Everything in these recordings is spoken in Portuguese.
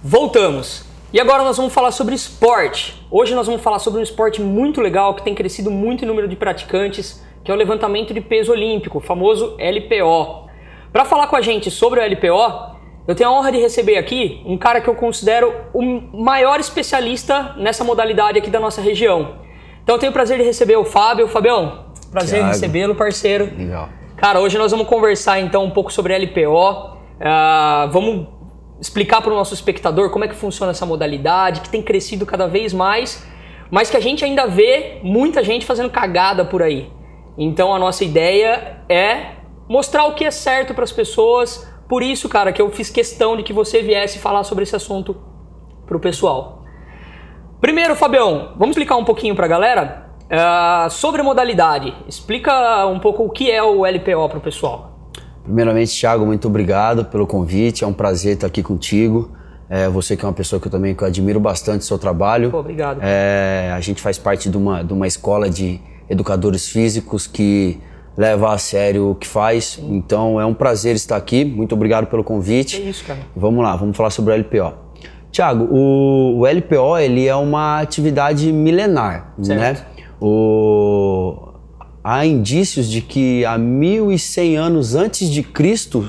Voltamos! E agora nós vamos falar sobre esporte. Hoje nós vamos falar sobre um esporte muito legal que tem crescido muito em número de praticantes, que é o levantamento de peso olímpico, o famoso LPO. Para falar com a gente sobre o LPO, eu tenho a honra de receber aqui um cara que eu considero o maior especialista nessa modalidade aqui da nossa região. Então eu tenho o prazer de receber o Fábio. Fabião, prazer em recebê-lo, parceiro. Legal. Cara, hoje nós vamos conversar então um pouco sobre LPO. Vamos explicar para o nosso espectador como é que funciona essa modalidade, que tem crescido cada vez mais, mas que a gente ainda vê muita gente fazendo cagada por aí. Então a nossa ideia é mostrar o que é certo para as pessoas. Por isso, cara, que eu fiz questão de que você viesse falar sobre esse assunto pro pessoal. Primeiro, Fabião, vamos explicar um pouquinho para a galera sobre a modalidade. Explica um pouco o que é o LPO pro pessoal. Primeiramente, Thiago, muito obrigado pelo convite, é um prazer estar aqui contigo. Você que é uma pessoa que eu admiro bastante o seu trabalho. Pô, obrigado. A gente faz parte de uma escola de educadores físicos que leva a sério o que faz. Sim. Então é um prazer estar aqui, muito obrigado pelo convite. É isso, cara. Vamos lá, vamos falar sobre o LPO. Thiago, o LPO ele é uma atividade milenar, certo, né? Há indícios de que há 1100 anos antes de Cristo,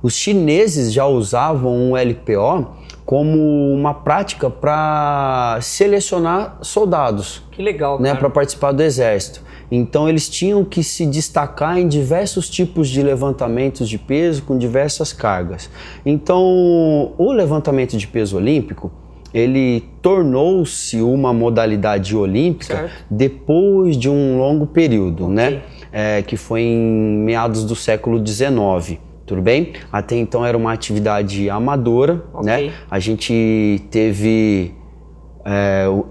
os chineses já usavam o LPO como uma prática para selecionar soldados. Que legal, né, cara. para participar do exército. Então eles tinham que se destacar em diversos tipos de levantamentos de peso com diversas cargas. Então o levantamento de peso olímpico, ele tornou-se uma modalidade olímpica, certo, depois de um longo período, okay, né? Que foi em meados do século XIX, tudo bem? Até então era uma atividade amadora, okay, né? A gente teve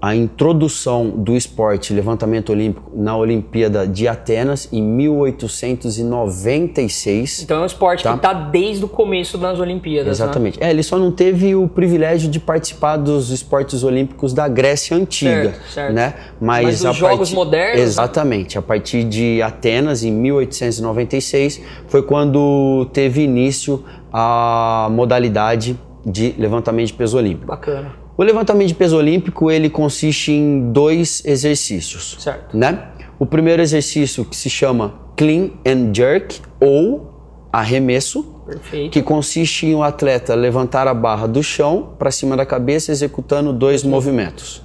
a introdução do esporte levantamento olímpico na Olimpíada de Atenas em 1896. Então é um esporte, tá, que está desde o começo das Olimpíadas. Exatamente. Né? Ele só não teve o privilégio de participar dos esportes olímpicos da Grécia Antiga. Certo, certo. Né? Mas os Jogos modernos... Exatamente. A partir de Atenas, em 1896, foi quando teve início a modalidade de levantamento de peso olímpico. Bacana. O levantamento de peso olímpico, ele consiste em 2 exercícios, certo, né? O primeiro exercício, que se chama Clean and Jerk, ou arremesso, perfeito, que consiste em o atleta levantar a barra do chão para cima da cabeça, executando 2 movimentos.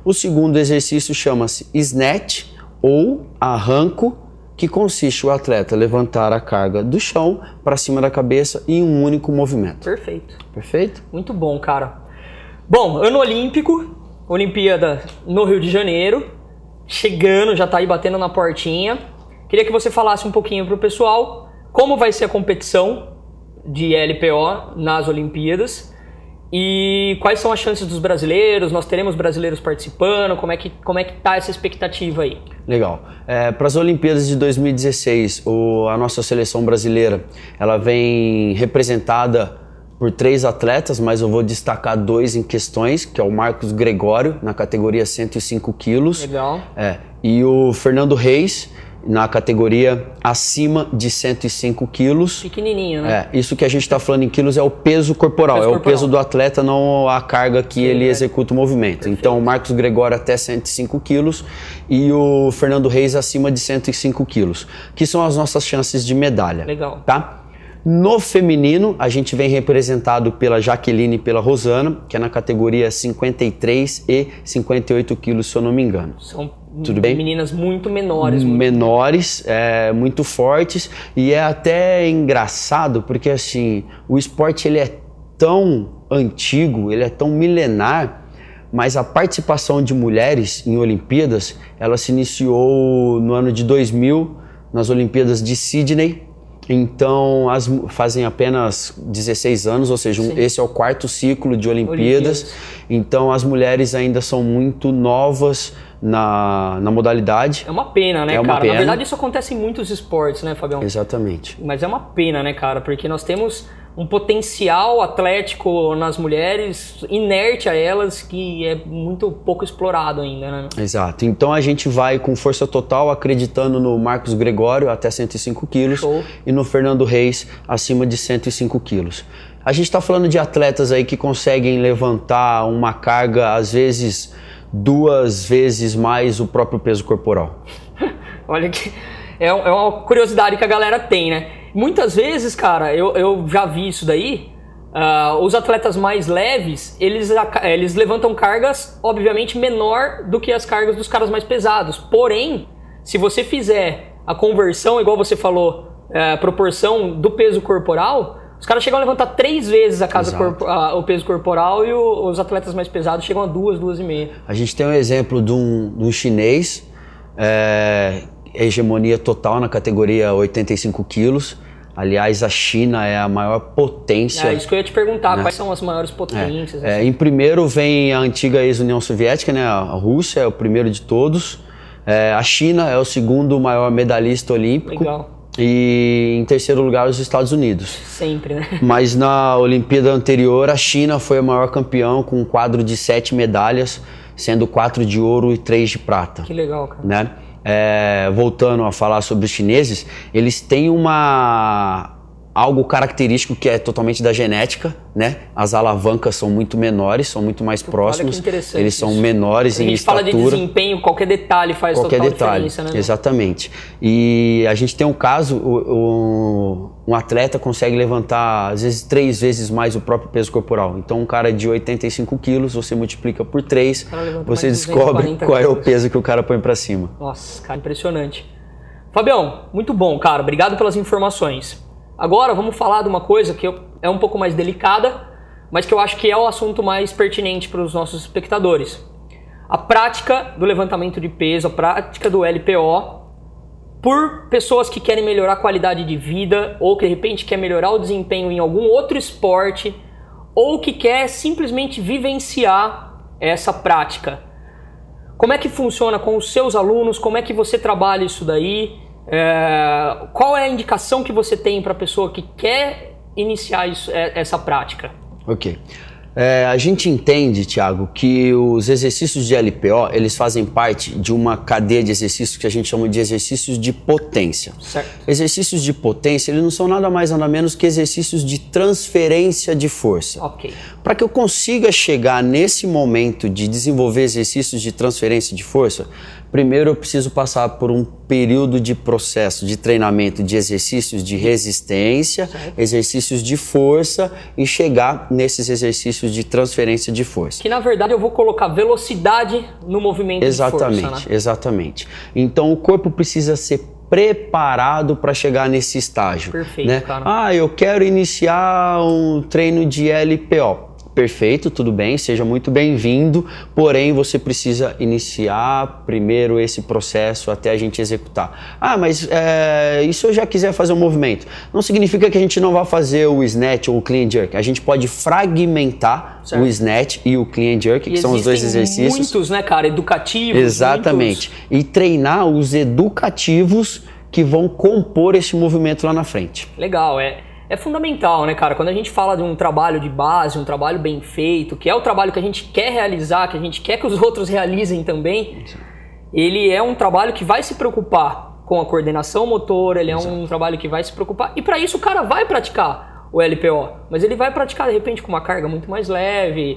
O segundo exercício chama-se Snatch, ou arranco, que consiste o atleta levantar a carga do chão para cima da cabeça em um único movimento. Perfeito. Perfeito? Muito bom, cara. Bom, ano olímpico, Olimpíada no Rio de Janeiro, chegando, já tá aí batendo na portinha. Queria que você falasse um pouquinho pro pessoal como vai ser a competição de LPO nas Olimpíadas e quais são as chances dos brasileiros, nós teremos brasileiros participando, como é que tá essa expectativa aí? Legal. Para as Olimpíadas de 2016, a nossa seleção brasileira, ela vem representada por 3 atletas, mas eu vou destacar 2 em questões, que é o Marcos Gregório, na categoria 105 quilos. Legal. E o Fernando Reis, na categoria acima de 105 quilos. Pequenininho, né? Isso que a gente está falando em quilos é o peso corporal, o peso do atleta, não a carga que ele executa o movimento. Perfeito. Então o Marcos Gregório até 105 quilos e o Fernando Reis acima de 105 quilos, que são as nossas chances de medalha. Legal. Tá? No feminino, a gente vem representado pela Jaqueline e pela Rosana, que é na categoria 53 e 58 quilos, se eu não me engano. São tudo bem? Meninas muito menores. Menores, muito fortes, e é até engraçado, porque assim, o esporte ele é tão antigo, ele é tão milenar, mas a participação de mulheres em Olimpíadas, ela se iniciou no ano de 2000, nas Olimpíadas de Sydney. Então, fazem apenas 16 anos, ou seja, esse é o 4º ciclo de Olimpíadas. Então, as mulheres ainda são muito novas na modalidade. É uma pena, né, cara? Na verdade, isso acontece em muitos esportes, né, Fabião? Exatamente. Mas é uma pena, né, cara? Porque nós temos um potencial atlético nas mulheres, inerte a elas, que é muito pouco explorado ainda, né? Exato. Então a gente vai com força total, acreditando no Marcos Gregório até 105 quilos e no Fernando Reis acima de 105 quilos. A gente está falando de atletas aí que conseguem levantar uma carga, às vezes, 2 vezes mais o próprio peso corporal. Olha que é uma curiosidade que a galera tem, né? Muitas vezes, cara, eu já vi isso daí, os atletas mais leves, eles levantam cargas, obviamente, menor do que as cargas dos caras mais pesados. Porém, se você fizer a conversão, igual você falou, proporção do peso corporal, os caras chegam a levantar 3 vezes o peso corporal e os atletas mais pesados chegam a 2, 2,5. A gente tem um exemplo de um chinês, hegemonia total na categoria 85 quilos. Aliás, a China é a maior potência. É isso que eu ia te perguntar, né? Quais são as maiores potências? Assim? Em primeiro vem a antiga ex-União Soviética, né? A Rússia é o primeiro de todos. A China é o segundo maior medalhista olímpico. Legal. E em terceiro lugar os Estados Unidos. Sempre, né? Mas na Olimpíada anterior a China foi o maior campeão com um quadro de 7 medalhas, sendo 4 de ouro e 3 de prata. Que legal, cara. Né? Voltando a falar sobre os chineses, eles têm algo característico que é totalmente da genética, né? As alavancas são muito menores, são muito mais próximos. Olha que interessante. Eles são menores em estatura. A gente fala de desempenho, qualquer detalhe faz total diferença, né? Exatamente. E a gente tem um caso, um atleta consegue levantar às vezes 3 vezes mais o próprio peso corporal. Então um cara de 85 quilos, você multiplica por 3, você descobre qual é o peso que o cara põe pra cima. Nossa, cara, impressionante. Fabião, muito bom, cara. Obrigado pelas informações. Agora vamos falar de uma coisa que é um pouco mais delicada, mas que eu acho que é o assunto mais pertinente para os nossos espectadores. A prática do levantamento de peso, a prática do LPO, por pessoas que querem melhorar a qualidade de vida, ou que de repente quer melhorar o desempenho em algum outro esporte, ou que quer simplesmente vivenciar essa prática. Como é que funciona com os seus alunos? Como é que você trabalha isso daí? Qual é a indicação que você tem para a pessoa que quer iniciar essa prática? Ok. A gente entende, Thiago, que os exercícios de LPO, eles fazem parte de uma cadeia de exercícios que a gente chama de exercícios de potência. Certo. Exercícios de potência, eles não são nada mais nada menos que exercícios de transferência de força. Ok. Para que eu consiga chegar nesse momento de desenvolver exercícios de transferência de força, primeiro eu preciso passar por um período de processo de treinamento de exercícios de resistência, exercícios de força e chegar nesses exercícios de transferência de força. Que na verdade eu vou colocar velocidade no movimento de força, né? Exatamente. Então o corpo precisa ser preparado para chegar nesse estágio. Perfeito, né? cara. Eu quero iniciar um treino de LPO. Perfeito, tudo bem, seja muito bem-vindo, porém você precisa iniciar primeiro esse processo até a gente executar. Mas e se eu já quiser fazer um movimento? Não significa que a gente não vai fazer o snatch ou o clean jerk, a gente pode fragmentar o snatch e o clean jerk, que são os dois exercícios. Muitos, né, cara, educativos. Exatamente, e treinar os educativos que vão compor esse movimento lá na frente. Legal, é fundamental, né, cara? Quando a gente fala de um trabalho de base, um trabalho bem feito, que é o trabalho que a gente quer realizar, que a gente quer que os outros realizem também, ele é um trabalho que vai se preocupar com a coordenação motora, ele é um trabalho que vai se preocupar, e para isso o cara vai praticar o LPO, mas ele vai praticar de repente com uma carga muito mais leve,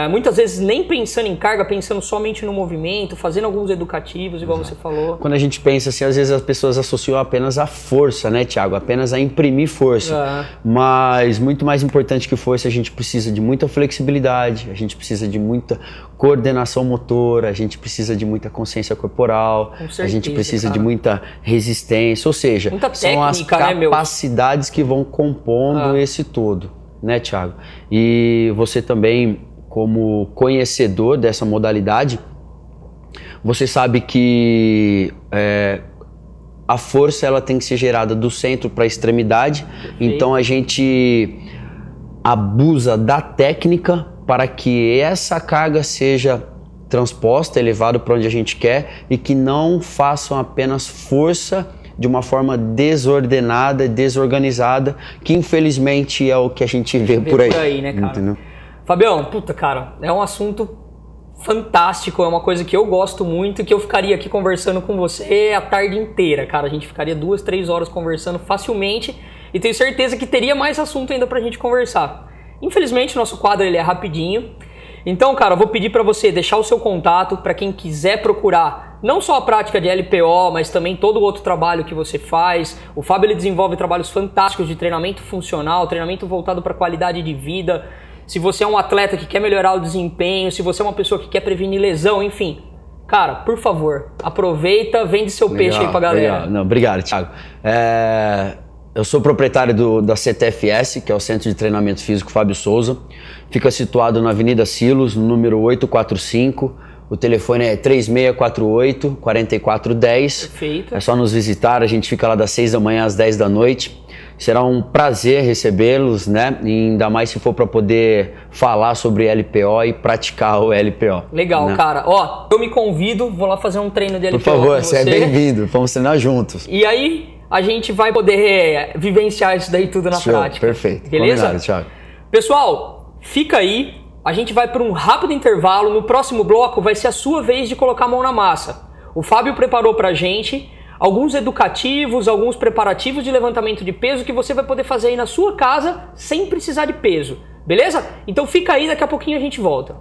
muitas vezes nem pensando em carga, pensando somente no movimento, fazendo alguns educativos, igual você falou. Quando a gente pensa assim, às vezes as pessoas associam apenas a força, né, Thiago? Apenas a imprimir força. Mas muito mais importante que força, a gente precisa de muita flexibilidade, a gente precisa de muita coordenação motora, a gente precisa de muita consciência corporal, a gente precisa de muita resistência, ou seja, muita são as capacidades que vão compondo esse todo, né, Thiago? E você também, como conhecedor dessa modalidade, você sabe que a força ela tem que ser gerada do centro para a extremidade. Então a gente abusa da técnica para que essa carga seja transposta, elevada para onde a gente quer e que não façam apenas força de uma forma desordenada, desorganizada, que infelizmente é o que a gente vê por aí. Por aí, né, cara? Entendeu? Fabião, puta, cara, é um assunto fantástico, é uma coisa que eu gosto muito e que eu ficaria aqui conversando com você a tarde inteira, cara. A gente ficaria 2, 3 horas conversando facilmente e tenho certeza que teria mais assunto ainda pra gente conversar. Infelizmente, nosso quadro ele é rapidinho. Então, cara, eu vou pedir para você deixar o seu contato para quem quiser procurar não só a prática de LPO, mas também todo o outro trabalho que você faz. O Fábio ele desenvolve trabalhos fantásticos de treinamento funcional, treinamento voltado para qualidade de vida. Se você é um atleta que quer melhorar o desempenho, se você é uma pessoa que quer prevenir lesão, enfim. Cara, por favor, aproveita, vende seu peixe aí pra galera. Legal. Não, obrigado, Thiago. Eu sou proprietário da CTFS, que é o Centro de Treinamento Físico Fábio Souza. Fica situado na Avenida Silos, no número 845. O telefone é 3648-4410. Perfeito. É só nos visitar, a gente fica lá das 6 da manhã às 10 da noite. Será um prazer recebê-los, né? E ainda mais se for para poder falar sobre LPO e praticar o LPO. Legal, né? Cara. Ó, eu me convido, vou lá fazer um treino de LPO. Por favor, você é bem-vindo. Vamos treinar juntos. E aí, a gente vai poder vivenciar isso daí tudo na prática. Perfeito. Beleza? Combinado, Thiago. Pessoal, fica aí. A gente vai para um rápido intervalo. No próximo bloco vai ser a sua vez de colocar a mão na massa. O Fábio preparou pra gente alguns educativos, alguns preparativos de levantamento de peso que você vai poder fazer aí na sua casa sem precisar de peso. Beleza? Então fica aí, daqui a pouquinho a gente volta.